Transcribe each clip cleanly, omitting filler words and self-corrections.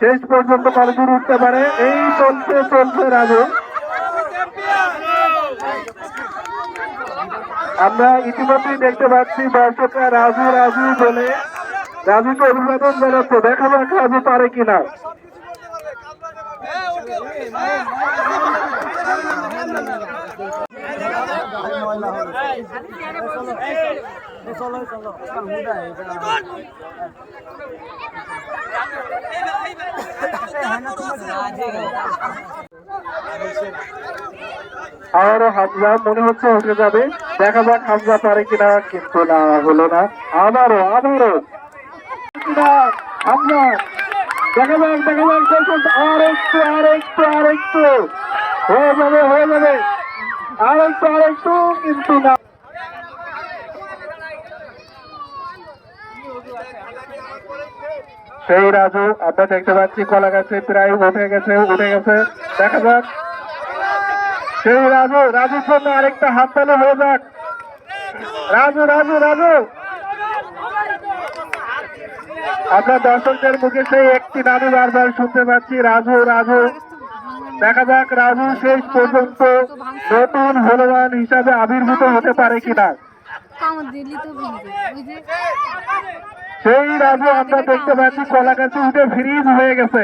শেষ পর্যন্ত কতদূর উঠতে পারে। এই চলছে চলছে রাজু। আমরা ইতিমধ্যেই দেখতে পাচ্ছি দর্শকরা রাজু রাজু বলে রাজুকে অভিবাদন জানাচ্ছে। দেখা যাক রাজু পারে কিনা। আবারও হামজা মনে হচ্ছে উঠে যাবে। দেখা যাক হামজা পারে কিনা, কিন্তু না, হলো না। আবারও আবারও হামজা, দেখা যাক দেখা যাক। আরেকটু আরেকটু আরেকটু হয়ে যাবে হয়ে যাবে। আরেকটু আরেকটু, কিন্তু না। সেই রাজু আমরা দেখতে পাচ্ছি কলা গাছে প্রায় উঠে গেছে উঠে গেছে। দেখা যাক সেই রাজু, রাজুর জন্য আরেকটা হাততালি হয়ে যাক। রাজু রাজু রাজু, আমরা দর্শকদের মুখে সেই একটি নামই বারবার শুনতে পাচ্ছি, রাজু রাজু। দেখা যাক রাজু শেষ পর্যন্ত নতুন হলুমান হিসাবে আবির্ভূত হতে পারে কিনা। সেই রাজু আমরা দেখতে পাচ্ছি কলা গাছে উঠে ফ্রিজ হয়ে গেছে।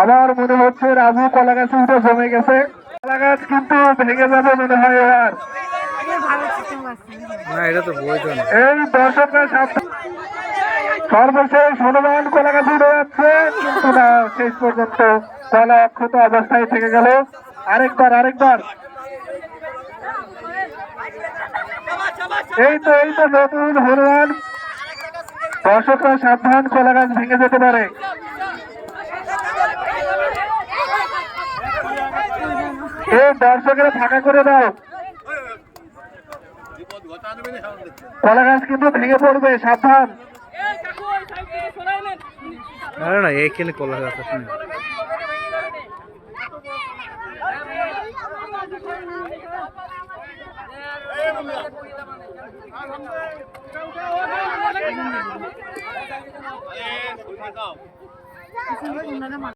আমার মনে হচ্ছে রাজু কলা গাছে উঠে জমে গেছে। কলা গাছ কিন্তু ভেঙে যাবে মনে হয় এবার। এই দর্শকরা সর্বশেষ হনুমান কলা গাছে উঠে যাচ্ছে, কিন্তু না, শেষ পর্যন্ত কলা অক্ষত অবস্থায় থেকে গেল। আরেকবার আরেকবার। এই তো নতুন হনুমান। দর্শকরা সাবধান, কলা গাছ ভেঙে যেতে পারে। এই দর্শকেরা ফাঁকা করে দাও, কলা গাছ কিন্তু ভেঙে পড়বে, সাবধান। না এইখানে কলা গাছ আছে।